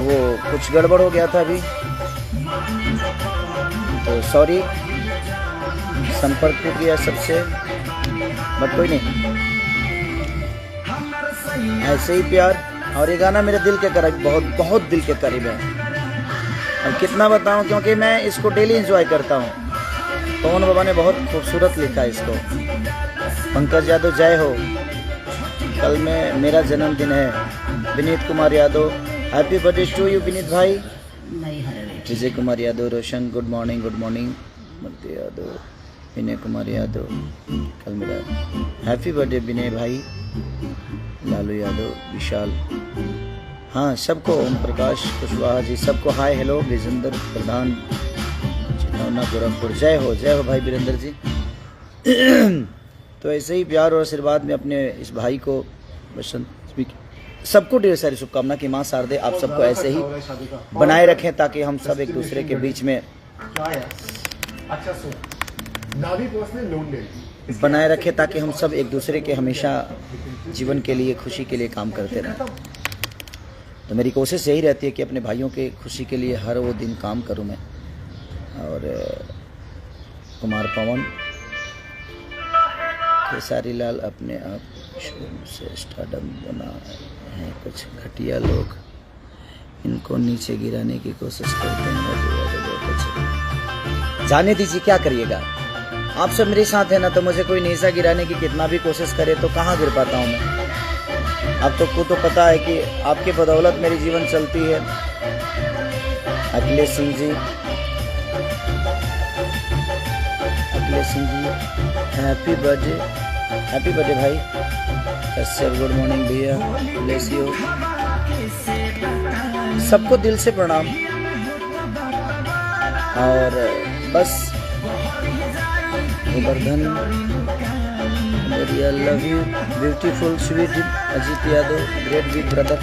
वो कुछ गड़बड़ हो गया था अभी, तो सॉरी, संपर्क तो किया सबसे, बट कोई नहीं, ऐसे ही प्यार। और ये गाना मेरे दिल के करीब, बहुत बहुत दिल के करीब है। अब कितना बताऊं, क्योंकि मैं इसको डेली एंजॉय करता हूँ। पवन बाबा ने बहुत खूबसूरत लिखा है इसको। पंकज यादव जय हो, कल में मेरा जन्मदिन है। Vineet Kumar Yadav happy birthday to you Vineet भाई। Vijay Kumar Yadav Roshan good morning, good morning. Murti Yadav, Vinay Kumar Yadav कल मेरा हैप्पी बर्थडे विनय भाई। लालू यादव, विशाल, हाँ सबको, ओम प्रकाश कुशवाहा जी सबको हाय हेलो। विजेंद्र प्रधान चितौना गोरखपुर जय हो भाई वीरेंद्र जी। तो ऐसे ही प्यार और आशीर्वाद में अपने इस भाई को बसंत सबको ढेर सारी शुभकामना कि माँ शारदे आप सबको ऐसे ही बनाए रखें, ताकि हम सब एक दूसरे के बीच में बनाए रखें, ताकि हम सब एक दूसरे के हमेशा जीवन के लिए, खुशी के लिए काम करते रहें। तो मेरी कोशिश यही रहती है कि अपने भाइयों के खुशी के लिए हर वो दिन काम करूं मैं। और कुमार पवन, खेसारी लाल अपने आप से स्टारडम बना है, कुछ घटिया लोग इनको नीचे गिराने की कोशिश करते हैं। जाने दीजिए, क्या करिएगा, आप सब मेरे साथ है ना, तो मुझे कोई नीचा गिराने की कितना भी कोशिश करे तो कहाँ गिर पाता हूँ मैं। आप तो को तो पता है कि आपके बदौलत मेरी जीवन चलती है। अखिलेश सिंह जी, हैप्पी बर्थडे भाई। कश्यप गुड मॉर्निंग भैया, ब्लेस यू। सबको दिल से प्रणाम। और बस Govardhan, love you beautiful sweet Ajit Yadav, great big brother.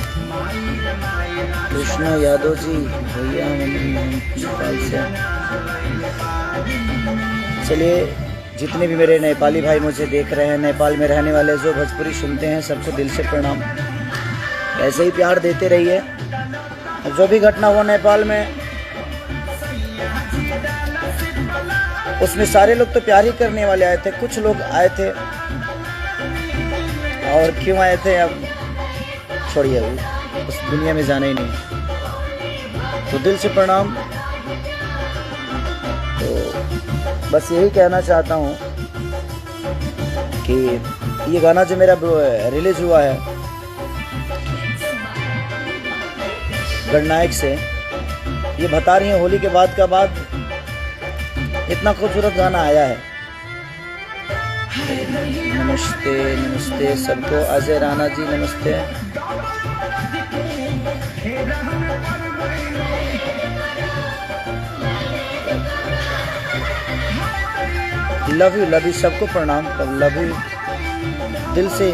Krishna Yadav ji भैया नेपाल से। चलिए, जितने भी मेरे नेपाली भाई मुझे देख रहे हैं, नेपाल में रहने वाले जो भोजपुरी सुनते हैं, सबको दिल से प्रणाम। ऐसे ही प्यार देते रहिए। जो भी घटना हुआ नेपाल में, उसमें सारे लोग तो प्यार ही करने वाले आए थे, कुछ लोग आए थे, और क्यों आए थे अब छोड़िए, उस दुनिया में जाना ही नहीं। तो दिल से प्रणाम। तो बस यही कहना चाहता हूँ कि ये गाना जो मेरा रिलीज हुआ है गणनायक से, ये बता रही है होली के बाद का बाद इतना खूबसूरत गाना आया है। नमस्ते नमस्ते सबको, अजय राणा जी नमस्ते। लव यू सबको प्रणाम, लव यू दिल से।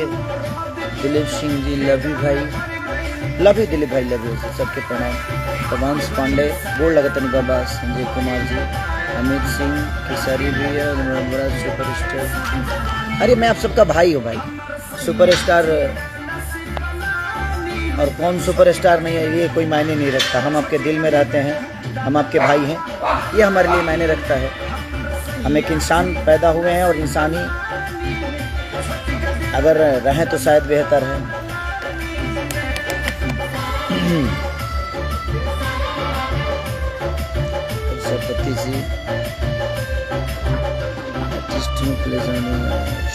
दिलीप सिंह जी लव यू भाई, लव यू दिलीप भाई, लव यू सबके प्रणाम। प्रभांश पांडे गोड़ लगतनी बाबा, संजय कुमार जी, अमित सिंह, खेसारी भैया, बड़ा सुपरस्टार। अरे मैं आप सबका भाई हूँ भाई, सुपरस्टार और कौन सुपरस्टार नहीं है ये कोई मायने नहीं रखता। हम आपके दिल में रहते हैं, हम आपके भाई हैं, ये हमारे लिए मायने रखता है। हम एक इंसान पैदा हुए हैं, और इंसान ही अगर रहें तो शायद बेहतर है। Saraswati ji,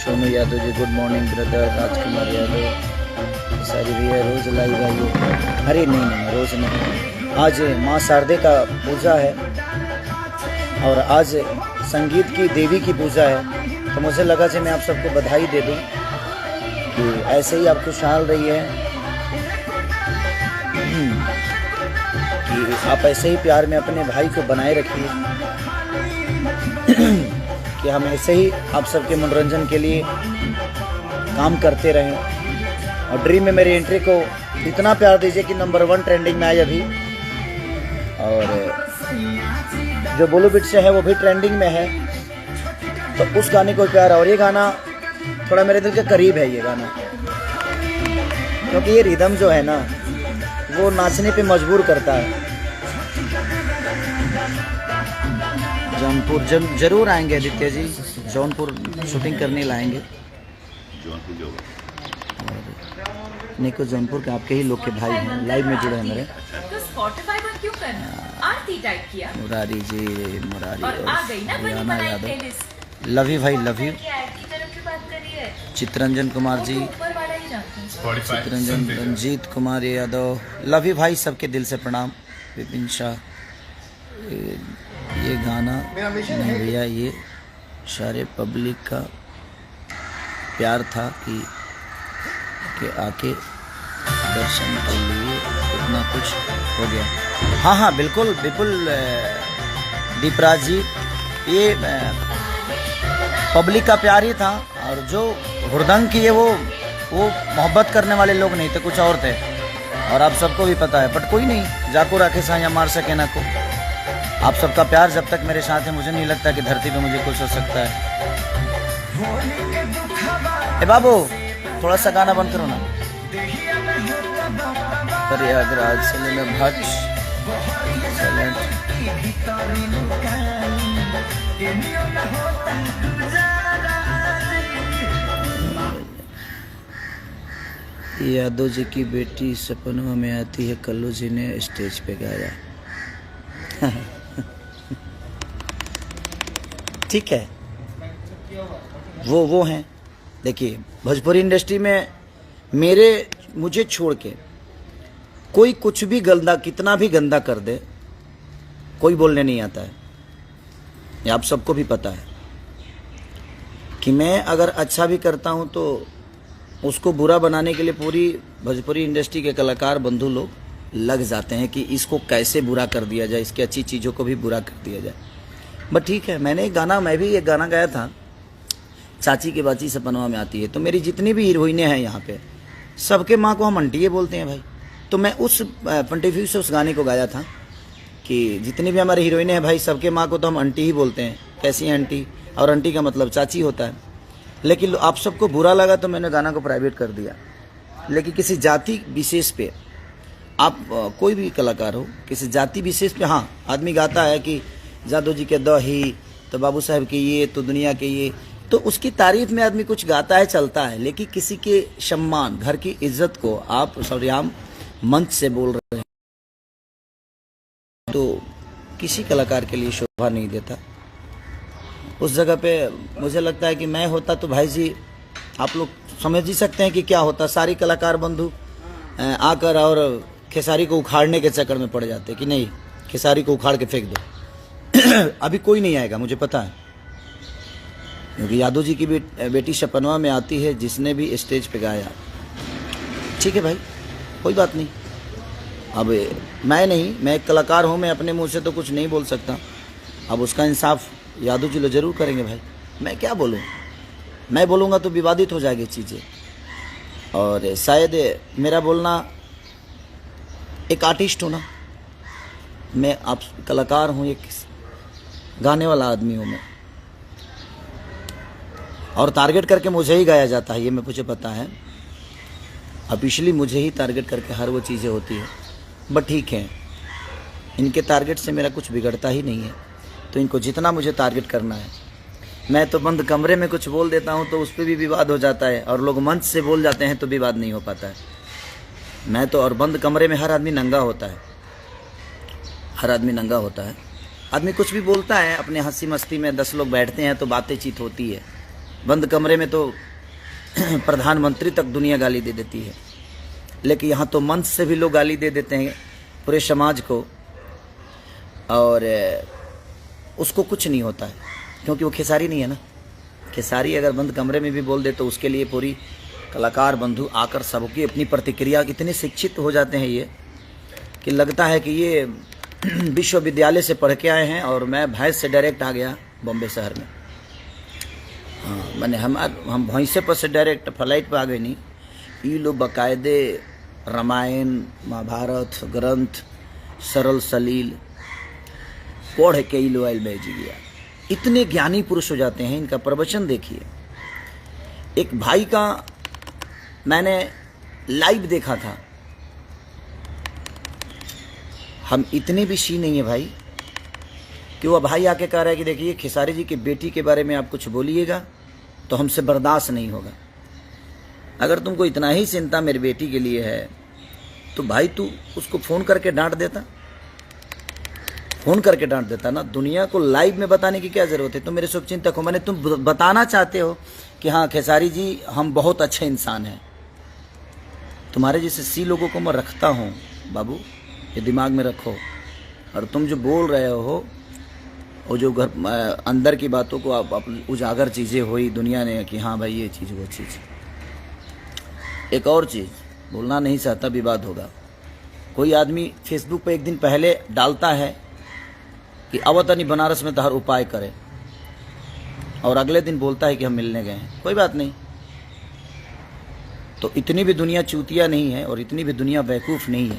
Sonu Yadav ji good morning brother. Rajkumar Yadav, सारी भैया रोज लाइव आइए। अरे नहीं रोज नहीं, आज माँ शारदे का पूजा है, और आज संगीत की देवी की पूजा है। तो मुझे लगा कि मैं आप सबको बधाई दे दूं कि ऐसे ही आप खुशहाल रहिए, कि आप ऐसे ही प्यार में अपने भाई को बनाए रखिए, कि हम ऐसे ही आप सबके मनोरंजन के लिए काम करते रहें। और ड्रीम में मेरी एंट्री को इतना प्यार दीजिए कि नंबर 1 ट्रेंडिंग में आए अभी, और जो बोलो बिट से है वो भी ट्रेंडिंग में है। तो उस गाने को प्यार, और ये गाना थोड़ा मेरे दिल के करीब है ये गाना, क्योंकि ये रिदम जो है ना, वो नाचने पे मजबूर करता है। जौनपुर जरूर आएंगे आदित्य जी, जौनपुर शूटिंग करने लाएंगे। नहीं को जौनपुर के आपके ही लोग के भाई हैं, लाइव में जुड़े हैं मेरे। तो स्पॉटिफाई बंद क्यों करना? आरती टाइप किया। मुरारी जी, मुरारी और आ गई ना बनी रियाना बनाई यादव, प्लेलिस्ट। लव यू भाई, लव यू। आरती तरफ की बात करिए। चित्रंजन कुमार जी, ऊपर वाला ही जानते हैं। चित्रंजन, रंजीत कुमार यादव, लव यू भाई, सबके दिल से प्रणाम। विपिन शाह, ये गाना नहीं भैया, ये सारे पब्लिक का प्यार था कि आके दर्शन कर लिए, इतना कुछ हो गया। हाँ हाँ बिल्कुल बिल्कुल दीपराज जी, ये पब्लिक का प्यार ही था, और जो हुड़दंग किए वो मोहब्बत करने वाले लोग नहीं थे, कुछ और थे, और आप सबको भी पता है। बट कोई नहीं, जाको राखे साया मार सके ना को। आप सबका प्यार जब तक मेरे साथ है, मुझे नहीं लगता कि धरती पे मुझे कुछ हो सकता है। ए बाबू थोड़ा सा गाना बंद करो ना। प्रयागराज से लेना भट्ट यादव जी की बेटी सपनों में आती है, कल्लू जी ने स्टेज पे गाया। ठीक है, वो हैं। देखिए भोजपुरी इंडस्ट्री में मुझे छोड़ के कोई कुछ भी गंदा, कितना भी गंदा कर दे, कोई बोलने नहीं आता है। ये आप सबको भी पता है कि मैं अगर अच्छा भी करता हूं तो उसको बुरा बनाने के लिए पूरी भोजपुरी इंडस्ट्री के कलाकार बंधु लोग लग जाते हैं कि इसको कैसे बुरा कर दिया जाए, इसकी अच्छी चीज़ों को भी बुरा कर दिया जाए। बट ठीक है, मैं भी एक गाना गाया था, चाची की बाची सपनवा में आती है। तो मेरी जितनी भी हीरोइनें हैं यहाँ पे, सबके माँ को हम आंटी बोलते हैं भाई। तो मैं उस पॉइंट ऑफ व्यू से उस गाने को गाया था कि जितनी भी हमारी हीरोइनें हैं भाई, सबके माँ को तो हम आंटी ही बोलते हैं। कैसी हैं आंटी? और आंटी का मतलब चाची होता है। लेकिन आप सबको बुरा लगा तो मैंने गाना को प्राइवेट कर दिया। लेकिन किसी जाति विशेष पे, आप कोई भी कलाकार हो, किसी जाति विशेष पे हाँ आदमी गाता है कि जादू जी के दही, तो बाबू साहब के ये, तो दुनिया के ये, तो उसकी तारीफ में आदमी कुछ गाता है, चलता है। लेकिन किसी के सम्मान, घर की इज्जत को आप सरेआम मंच से बोल रहे हैं, तो किसी कलाकार के लिए शोभा नहीं देता। उस जगह पे मुझे लगता है कि मैं होता तो भाई जी, आप लोग समझ ही सकते हैं कि क्या होता। सारी कलाकार बंधु आकर और खेसारी को उखाड़ने के चक्कर में पड़ जाते कि नहीं, खेसारी को उखाड़ के फेंक दो। अभी कोई नहीं आएगा, मुझे पता है, क्योंकि यादव जी की बेटी सपनवा में आती है, जिसने भी स्टेज पे गाया। ठीक है भाई, कोई बात नहीं। अब मैं एक कलाकार हूँ, मैं अपने मुंह से तो कुछ नहीं बोल सकता। अब उसका इंसाफ यादव जी लोग जरूर करेंगे भाई। मैं क्या बोलूँ, मैं बोलूँगा तो विवादित हो जाएगी चीज़ें, और शायद मेरा बोलना, एक आर्टिस्ट हूँ ना मैं, आप कलाकार हूँ, एक गाने वाला आदमी हूँ मैं, और टारगेट करके मुझे ही गाया जाता है, ये मुझे पता है। ऑफिशियली मुझे ही टारगेट करके हर वो चीज़ें होती है। बट ठीक है, इनके टारगेट से मेरा कुछ बिगड़ता ही नहीं है, तो इनको जितना मुझे टारगेट करना है। मैं तो बंद कमरे में कुछ बोल देता हूँ तो उस पर भी विवाद हो जाता है, और लोग मंच से बोल जाते हैं तो विवाद नहीं हो पाता है। मैं तो, और बंद कमरे में हर आदमी नंगा होता है, हर आदमी नंगा होता है। आदमी कुछ भी बोलता है अपने हंसी मस्ती में, 10 लोग बैठते हैं तो बातें चीत होती है। बंद कमरे में तो प्रधानमंत्री तक दुनिया गाली दे देती है, लेकिन यहाँ तो मंच से भी लोग गाली दे देते हैं पूरे समाज को, और उसको कुछ नहीं होता है, क्योंकि वो खेसारी नहीं है ना। खेसारी अगर बंद कमरे में भी बोल दे तो उसके लिए पूरी कलाकार बंधु आकर सबकी अपनी प्रतिक्रिया, इतने शिक्षित हो जाते हैं ये कि लगता है कि ये विश्वविद्यालय से पढ़ के आए हैं, और मैं भैंस से डायरेक्ट आ गया बॉम्बे शहर में। हाँ, मैंने हम भैंसे पर से डायरेक्ट फ्लाइट पर आ गए नहीं। ये लोग बाकायदे रामायण महाभारत ग्रंथ सरल सलील पढ़ के ही लोयल बैज गया। इतने ज्ञानी पुरुष हो जाते हैं, इनका प्रवचन देखिए। एक भाई का मैंने लाइव देखा था, हम इतने भी शी नहीं है भाई कि वो भाई आके कह रहा है कि देखिए खेसारी जी की बेटी के बारे में आप कुछ बोलिएगा तो हमसे बर्दाश्त नहीं होगा। अगर तुमको इतना ही चिंता मेरी बेटी के लिए है तो भाई तू उसको फ़ोन करके डांट देता, फ़ोन करके डांट देता ना। दुनिया को लाइव में बताने की क्या ज़रूरत है? तुम मेरे शुभचिंतक हो, मैंने तुम बताना चाहते हो कि हाँ खेसारी जी हम बहुत अच्छे इंसान हैं। तुम्हारे जैसे सी लोगों को मैं रखता हूँ बाबू, ये दिमाग में रखो। और तुम जो बोल रहे हो वो जो घर अंदर की बातों को आप उजागर चीज़ें हुई दुनिया ने कि हाँ भाई ये चीज़ वो चीज़। एक और चीज़ बोलना नहीं चाहता, विवाद होगा। कोई आदमी फेसबुक पे एक दिन पहले डालता है कि अवतनी बनारस में तहर उपाय करे और अगले दिन बोलता है कि हम मिलने गए हैं। कोई बात नहीं, तो इतनी भी दुनिया चूतिया नहीं है और इतनी भी दुनिया बेवकूफ़ नहीं है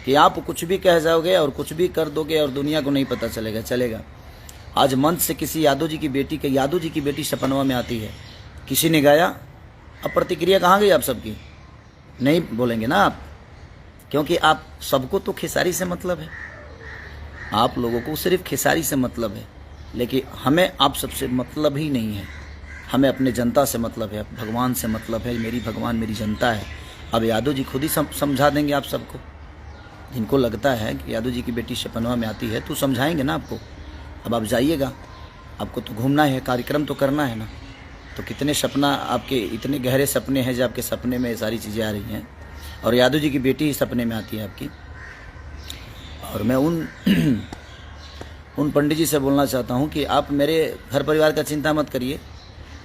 कि आप कुछ भी कह जाओगे और कुछ भी कर दोगे और दुनिया को नहीं पता चलेगा। चलेगा। आज मंच से किसी यादव जी की बेटी सपनवा में आती है, किसी ने गाया, अब प्रतिक्रिया कहाँ गई आप सबकी? नहीं बोलेंगे ना आप, क्योंकि आप सबको तो खेसारी से मतलब है, आप लोगों को सिर्फ खेसारी से मतलब है। लेकिन हमें आप सबसे मतलब ही नहीं है, हमें अपने जनता से मतलब है, भगवान से मतलब है। मेरी भगवान मेरी जनता है। अब यादव जी खुद ही समझा देंगे आप सबको। जिनको लगता है कि यादव जी की बेटी सपनवा में आती है तो समझाएंगे ना आपको। अब आप जाइएगा, आपको तो घूमना है, कार्यक्रम तो करना है ना। तो कितने सपना आपके, इतने गहरे सपने हैं जो आपके सपने में सारी चीज़ें आ रही हैं और यादव जी की बेटी ही सपने में आती है आपकी। और मैं उन पंडित जी से बोलना चाहता हूं कि आप मेरे घर परिवार का चिंता मत करिए।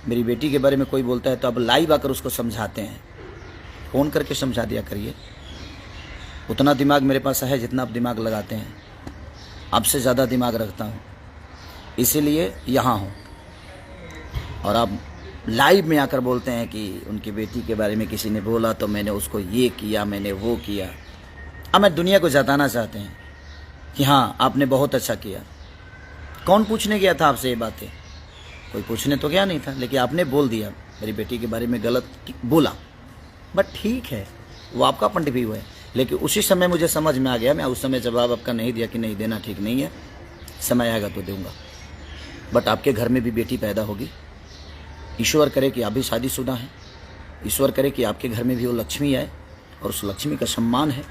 मेरी बेटी के बारे में कोई बोलता है तो आप लाइव आकर उसको समझाते हैं, फ़ोन करके समझा दिया करिए। उतना दिमाग मेरे पास है जितना आप दिमाग लगाते हैं, आपसे ज़्यादा दिमाग रखता हूँ, इसीलिए यहाँ हूँ। और आप लाइव में आकर बोलते हैं कि उनकी बेटी के बारे में किसी ने बोला तो मैंने उसको ये किया, मैंने वो किया। अब मैं दुनिया को जताना चाहते हैं कि हाँ आपने बहुत अच्छा किया। कौन पूछने गया था आपसे ये बातें? कोई पूछने तो गया नहीं था, लेकिन आपने बोल दिया, मेरी बेटी के बारे में गलत बोला। बट ठीक है, वो आपका पॉइंट भी हुआ है, लेकिन उसी समय मुझे समझ में आ गया। मैं उस समय जवाब आपका नहीं दिया कि नहीं देना ठीक नहीं है, समय आएगा तो दूंगा। बट आपके घर में भी बेटी पैदा होगी। ईश्वर करे कि आप भी शादीशुदा हैं, ईश्वर करे कि आपके घर में भी वो लक्ष्मी आए और उस लक्ष्मी का सम्मान है।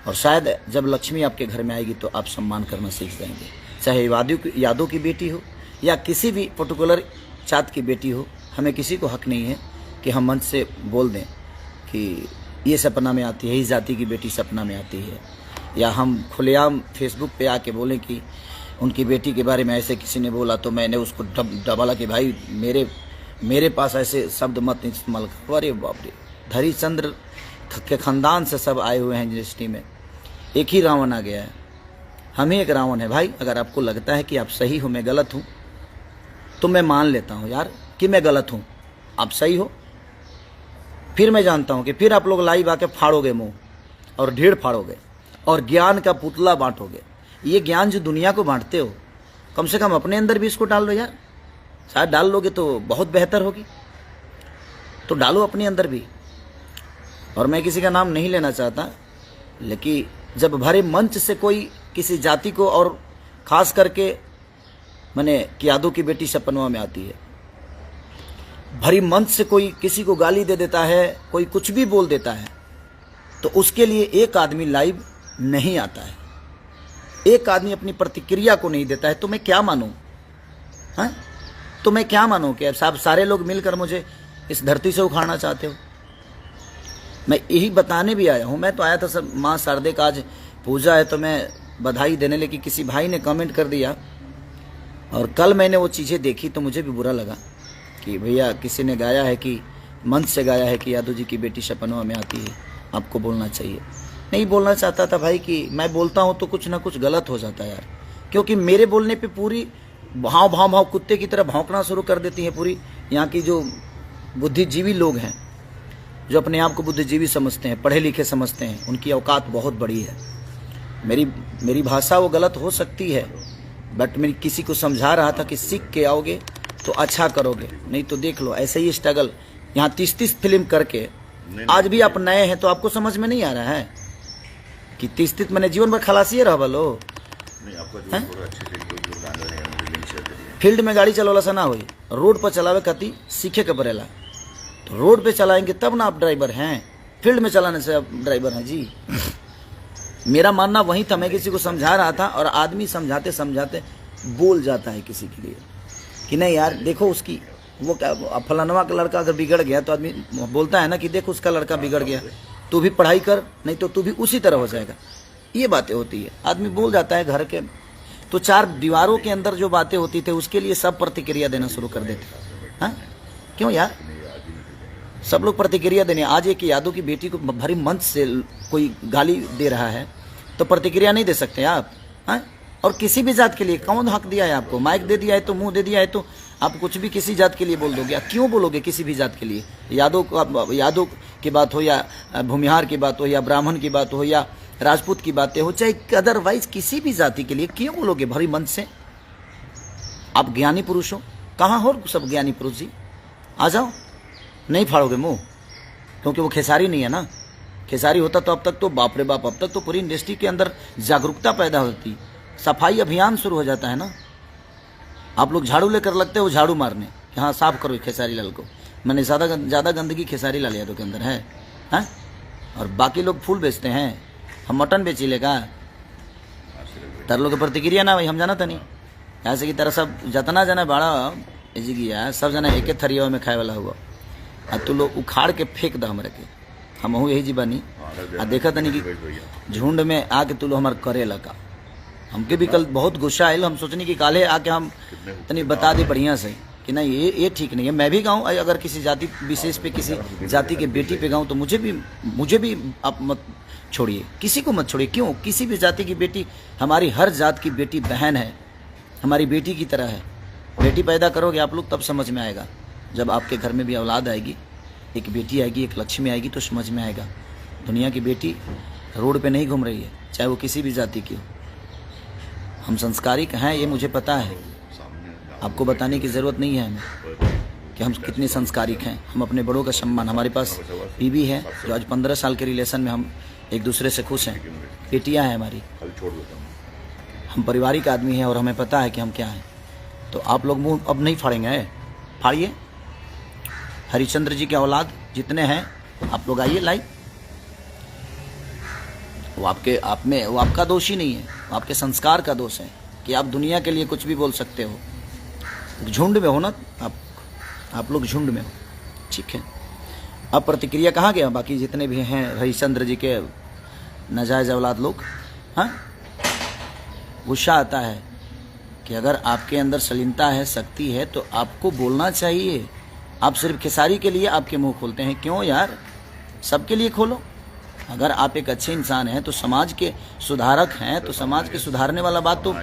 और शायद जब लक्ष्मी आपके घर में आएगी तो आप सम्मान करना सीख जाएंगे। चाहे यादव की बेटी हो या किसी भी पर्टिकुलर जात की बेटी हो, हमें किसी को हक नहीं है कि हम मंच से बोल दें कि ये सपना में आती है, इस जाति की बेटी सपना में आती है, या हम खुलेआम फेसबुक पे आके बोलें कि उनकी बेटी के बारे में ऐसे किसी ने बोला तो मैंने उसको डबाला कि भाई मेरे पास ऐसे शब्द मत इस्तेमाल करो। अरे बाप रे, धरीचंद्र के खानदान से सब आए हुए हैं इंडस्ट्री में, एक ही रावण आ गया है, हम ही एक रावण है भाई। अगर आपको लगता है कि आप सही हो मैं गलत हूँ तो मैं मान लेता हूँ यार कि मैं गलत हूँ, आप सही हो। फिर मैं जानता हूँ कि फिर आप लोग लाइव आके फाड़ोगे मुंह और ढेर फाड़ोगे और ज्ञान का पुतला बांटोगे। ये ज्ञान जो दुनिया को बांटते हो, कम से कम अपने अंदर भी इसको डाल लो यार। शायद डाल लोगे तो बहुत बेहतर होगी, तो डालो अपने अंदर भी। और मैं किसी का नाम नहीं लेना चाहता, लेकिन जब भरे मंच से कोई किसी जाति को, और खास करके मैंने कि यादव की बेटी सपनवा में आती है, भरी मंच से कोई किसी को गाली दे देता है, कोई कुछ भी बोल देता है, तो उसके लिए एक आदमी लाइव नहीं आता है, एक आदमी अपनी प्रतिक्रिया को नहीं देता है, तो मैं क्या मानूं? हाँ, तो मैं क्या मानूं कि अब सारे लोग मिलकर मुझे इस धरती से उखाड़ना चाहते हो? मैं यही बताने भी आया हूं। मैं तो आया था सब माँ शारदे का आज पूजा है तो मैं बधाई देने, लेकिन किसी भाई ने कमेंट कर दिया और कल मैंने वो चीज़ें देखी तो मुझे भी बुरा लगा कि भैया किसी ने गाया है कि मंच से गाया है कि यादव जी की बेटी सपनवा में आती है, आपको बोलना चाहिए। नहीं बोलना चाहता था भाई कि मैं बोलता हूँ तो कुछ ना कुछ गलत हो जाता है यार, क्योंकि मेरे बोलने पे पूरी भाव कुत्ते की तरह भौंकना शुरू कर देती है पूरी यहाँ की जो बुद्धिजीवी लोग हैं, जो अपने आप को बुद्धिजीवी समझते हैं, पढ़े लिखे समझते हैं, उनकी औकात बहुत बड़ी है। मेरी भाषा वो गलत हो सकती है, बट मैं किसी को समझा रहा था कि सीख के आओगे तो अच्छा करोगे, नहीं तो देख लो ऐसे ही स्ट्रगल। यहाँ 30-30 फिल्म करके आज भी आप नए हैं तो आपको समझ में नहीं आ रहा है कितनी स्थिति मैंने जीवन भर खलासी रह बोलो। नहीं आपका जो पूरा अच्छे से जो गाना है मुझे लिंक शेयर करिए। फील्ड में गाड़ी चलावला से ना होई, रोड पर चलावे कति सीखे के पड़ेला। तो रोड पे चलाएंगे तब ना आप ड्राइवर हैं, फील्ड में चलाने से आप ड्राइवर हैं जी। मेरा मानना वही था, मैं किसी को समझा रहा था और आदमी समझाते समझाते बोल जाता है किसी के लिए कि नहीं यार देखो उसकी वो क्या फलानवा का लड़का अगर बिगड़ गया तो आदमी बोलता है ना कि देखो उसका लड़का बिगड़ गया, तू भी पढ़ाई कर नहीं तो तू भी उसी तरह हो जाएगा। ये बातें होती है, आदमी बोल जाता है घर के। तो चार दीवारों के अंदर जो बातें होती थी उसके लिए सब प्रतिक्रिया देना शुरू कर देते। हाँ क्यों यार, सब लोग प्रतिक्रिया देने। आज एक यादव की बेटी को भरी मंच से कोई गाली दे रहा है तो प्रतिक्रिया नहीं दे सकते आप? हाँ? और किसी भी जात के लिए कौन हक दिया है आपको? माइक दे दिया है तो, मुंह दे दिया है तो आप कुछ भी किसी जात के लिए बोल दोगे। क्यों बोलोगे किसी भी जात के लिए? यादव की बात हो या भूमिहार की बात हो या ब्राह्मण की बात हो या राजपूत की बातें हो, चाहे अदरवाइज किसी भी जाति के लिए क्यों बोलोगे भरी मंच से? आप ज्ञानी पुरुष हो, कहाँ हो सब ज्ञानी पुरुष जी? आ जाओ, नहीं फाड़ोगे मुंह, क्योंकि वो खेसारी नहीं है ना। खेसारी होता तो अब तक तो बाप रे बाप, अब तक तो पूरी इंडस्ट्री के अंदर जागरूकता पैदा होती, सफाई अभियान शुरू हो जाता है ना। आप लोग झाड़ू लेकर लगते हो झाड़ू मारने कि हाँ साफ करो खेसारी लाल को। मैंने ज़्यादा गंदगी खेसारी लाल यादव के अंदर है, हाँ? और बाकी लोग फूल बेचते हैं, हम मटन बेची लेगा। तर लोग प्रतिक्रिया ना भाई, हम जाना था नहीं ऐसे की तरह सब जतना जना बड़ा जी गया सब जना एक थरिया में खाए वाला हुआ। आ तू लोग उखाड़ के फेंक दो हमारे के, हम यही जी बानी। आ देखा तनी कि झुंड में आके तू लोग हमारे करे लगा। हमके भी कल बहुत गुस्सा आयल, हम सोचनी कि काले आके हम तनी बता दे बढ़िया से कि नहीं ये ठीक नहीं है। मैं भी गाऊँ, अगर किसी जाति विशेष पे किसी जाति के बेटी पे गाऊँ तो मुझे भी आप मत छोड़िए, किसी को मत छोड़िए। क्यों? किसी भी जाति की बेटी, हमारी हर जात की बेटी बहन है, हमारी बेटी की तरह है। बेटी पैदा करोगे आप लोग तब समझ में आएगा, जब आपके घर में भी औलाद आएगी, एक बेटी आएगी, एक लक्ष्मी आएगी तो समझ में आएगा। दुनिया की बेटी रोड पे नहीं घूम रही है, चाहे वो किसी भी जाति की हो। हम संस्कारिक हैं, ये मुझे पता है, आपको बताने की ज़रूरत नहीं है हमें कि हम कितने संस्कारिक हैं। हम अपने बड़ों का सम्मान, हमारे पास बीवी है जो आज 15 साल के रिलेशन में हम एक दूसरे से खुश हैं, बेटियां हैं हमारी, हम पारिवारिक आदमी हैं और हमें पता है कि हम क्या हैं। तो आप लोग मुंह अब नहीं फाड़ेंगे, फाड़िए। हरिश्चंद्र जी के औलाद जितने हैं आप लोग आइए लाइव। वो आपका दोष ही नहीं है, वो आपके संस्कार का दोष है कि आप दुनिया के लिए कुछ भी बोल सकते हो। झुंड में हो ना आप लोग, झुंड में हो, ठीक है। अब प्रतिक्रिया कहाँ गया बाकी जितने भी हैं हरिश्चंद्र जी के नाजायज औलाद लोग? हाँ, गुस्सा आता है कि अगर आपके अंदर सलीमता है, शक्ति है तो आपको बोलना चाहिए। आप सिर्फ खेसारी के लिए आपके मुंह खोलते हैं, क्यों यार? सबके लिए खोलो। अगर आप एक अच्छे इंसान हैं तो समाज के सुधारक हैं, तो समाज के सुधारने वाला बात तो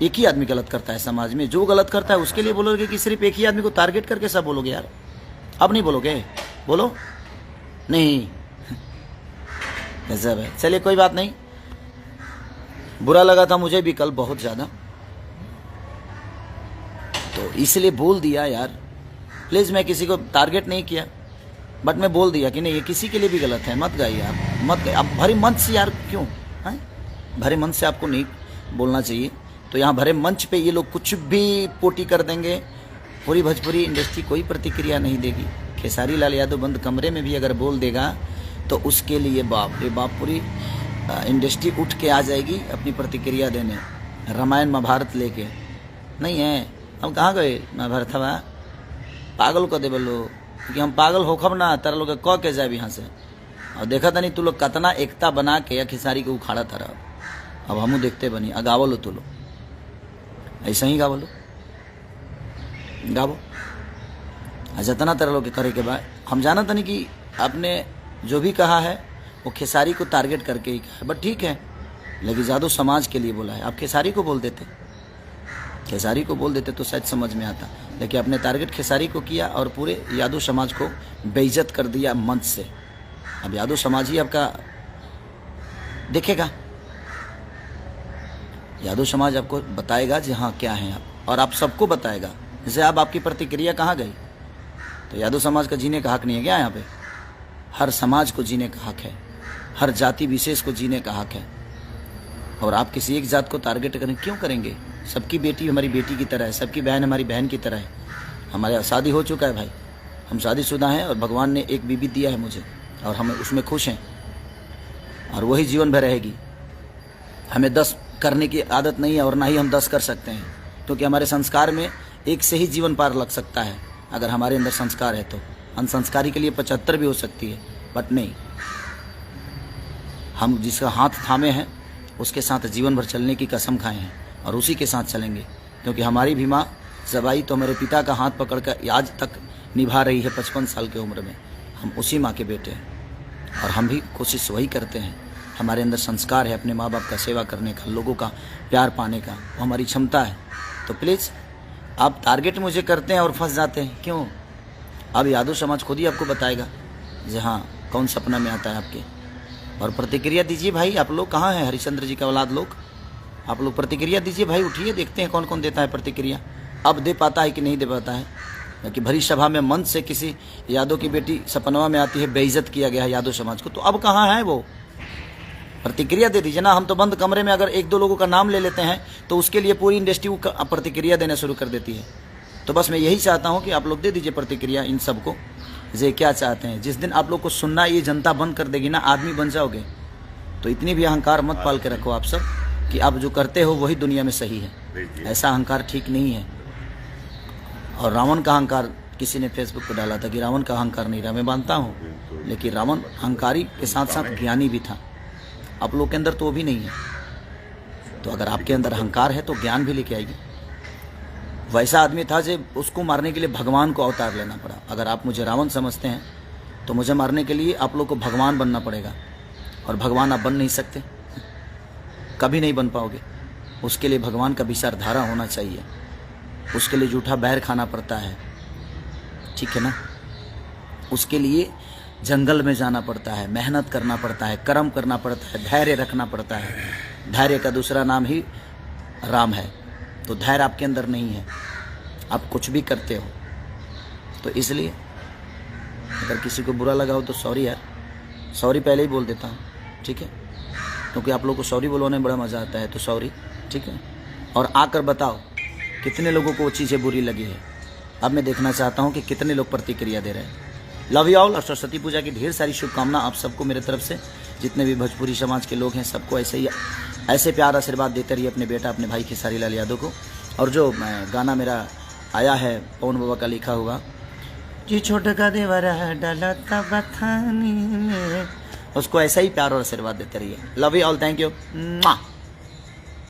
एक ही आदमी गलत करता है समाज में। जो गलत करता है उसके लिए बोलोगे कि सिर्फ एक ही आदमी को टारगेट करके सब बोलोगे? यार अब नहीं बोलोगे, बोलो नहीं। गजब है। चलिए कोई बात नहीं, बुरा लगा था मुझे भी कल बहुत ज़्यादा, तो इसलिए बोल दिया यार। प्लीज़, मैं किसी को टारगेट नहीं किया, बट मैं बोल दिया कि नहीं ये किसी के लिए भी गलत है, मत गाइए आप, मत गाइए आप भरे मंच से यार। क्यों है भरे मंच से आपको नहीं बोलना चाहिए। तो यहाँ भरे मंच पे ये लोग कुछ भी पोटी कर देंगे, पूरी भोजपुरी इंडस्ट्री कोई प्रतिक्रिया नहीं देगी। खेसारी लाल यादव बंद कमरे में भी अगर बोल देगा तो उसके लिए बाप रे बाप पूरी इंडस्ट्री उठ के आ जाएगी अपनी प्रतिक्रिया देने। रामायण महाभारत लेके नहीं है, हम कहाँ गए महाभारत हवा पागल को दे बोलो कि हम पागल होखब ना तारा लोग कह के जाए यहाँ से। और देखा था नहीं तू लोग कतना एकता बना के या खेसारी को उखाड़ा था। अब हमू देखते बनी गावलो तो लो ऐसा ही गावलो गावो जतना तरह लोग करे के बाद। हम जाना था नहीं कि आपने जो भी कहा है वो खेसारी को टारगेट करके ही कहा, बट ठीक है, लेकिन यादव समाज के लिए बोला है। आप खेसारी को बोल देते, खेसारी को बोल देते तो शायद समझ में आता, लेकिन आपने टारगेट खेसारी को किया और पूरे यादव समाज को बेइज्जत कर दिया मंच से। अब यादव समाज ही आपका देखेगा, यादव समाज आपको बताएगा जी हाँ क्या है आप, और आप सबको बताएगा। जैसे अब आपकी प्रतिक्रिया कहाँ गई? तो यादव समाज का जीने का हक नहीं है क्या यहाँ पे? हर समाज को जीने का हक है, हर जाति विशेष को जीने का हक है। और आप किसी एक जात को टारगेट करें, क्यों करेंगे? सबकी बेटी हमारी बेटी की तरह है, सबकी बहन हमारी बहन की तरह है। हमारा शादी हो चुका है भाई, हम शादीशुदा हैं और भगवान ने एक बीबी दिया है मुझे और हम उसमें खुश हैं और वही जीवन भर रहेगी। हमें 10 करने की आदत नहीं है और ना ही हम 10 कर सकते हैं, क्योंकि हमारे संस्कार में एक से ही जीवन पार लग सकता है अगर हमारे अंदर संस्कार है तो। अनसंस्कारी के लिए 75 भी हो सकती है, बट नहीं, हम जिसका हाथ थामे हैं उसके साथ जीवन भर चलने की कसम खाए हैं और उसी के साथ चलेंगे, क्योंकि हमारी भी माँ जबाई तो हमारे पिता का हाथ पकड़कर आज तक निभा रही है 55 साल की उम्र में। हम उसी माँ के बेटे हैं और हम भी कोशिश वही करते हैं। हमारे अंदर संस्कार है अपने माँ बाप का सेवा करने का, लोगों का प्यार पाने का, वो हमारी क्षमता है। तो प्लीज़ आप टारगेट मुझे करते हैं और फंस जाते हैं, क्यों? अब यादव समाज खुद ही आपको बताएगा जी हाँ कौन सपना में आता है आपके। और प्रतिक्रिया दीजिए भाई, आप लोग कहाँ हैं हरिश्चंद्र जी का औलाद लोग, आप लोग प्रतिक्रिया दीजिए भाई, उठिए, देखते हैं कौन कौन देता है प्रतिक्रिया। अब दे पाता है कि नहीं दे पाता है, क्योंकि भरी सभा में मंच से किसी यादव की बेटी सपनवा में आती है, बेइज्जत किया गया है यादव समाज को, तो अब कहाँ है वो? प्रतिक्रिया दे दीजिए ना। हम तो बंद कमरे में अगर 1-2 लोगों का नाम ले लेते हैं तो उसके लिए पूरी इंडस्ट्री प्रतिक्रिया देना शुरू कर देती है। तो बस मैं यही चाहता हूँ कि आप लोग दे दीजिए प्रतिक्रिया इन सबको, ये क्या चाहते हैं। जिस दिन आप लोग को सुनना ये जनता बंद कर देगी ना, आदमी बन जाओगे। तो इतनी भी अहंकार मत पाल के रखो आप सब कि आप जो करते हो वही दुनिया में सही है, ऐसा अहंकार ठीक नहीं है। और रावण का अहंकार किसी ने फेसबुक पर डाला था कि रावण का अहंकार नहीं रहा, मैं मानता हूँ, लेकिन रावण अहंकारी के साथ साथ ज्ञानी भी था। आप लोग के अंदर तो वो भी नहीं है, तो अगर आपके अंदर अहंकार है तो ज्ञान भी लेके आएगी। वैसा आदमी था जो उसको मारने के लिए भगवान को अवतार लेना पड़ा। अगर आप मुझे रावण समझते हैं तो मुझे मारने के लिए आप लोग को भगवान बनना पड़ेगा, और भगवान आप बन नहीं सकते, कभी नहीं बन पाओगे। उसके लिए भगवान का विचारधारा होना चाहिए, उसके लिए जूठा बैर खाना पड़ता है, ठीक है ना। उसके लिए जंगल में जाना पड़ता है, मेहनत करना पड़ता है, कर्म करना पड़ता है, धैर्य रखना पड़ता है। धैर्य का दूसरा नाम ही राम है। तो धैर्य आपके अंदर नहीं है, आप कुछ भी करते हो। तो इसलिए अगर किसी को बुरा लगा हो तो सॉरी यार, सॉरी पहले ही बोल देता हूँ, ठीक है, क्योंकि आप लोगों को सॉरी बोलवाने में बड़ा मज़ा आता है। तो सॉरी, ठीक है। और आकर बताओ कितने लोगों को वो चीज़ें बुरी लगी है। अब मैं देखना चाहता हूँ कि कितने लोग प्रतिक्रिया दे रहे हैं। लव यू ऑल और सरस्वती पूजा की ढेर सारी शुभकामना आप सबको मेरे तरफ से। जितने भी भोजपुरी समाज के लोग हैं सबको ऐसे ही ऐसे प्यार आशीर्वाद देते रहिए अपने बेटा अपने भाई खेसारी लाल यादव को। और जो गाना मेरा आया है पवन बाबा का लिखा हुआ, जी छोटा का देवरा डाला बथानी में, उसको ऐसा ही प्यार और आशीर्वाद देते रहिए। Love you all, thank you.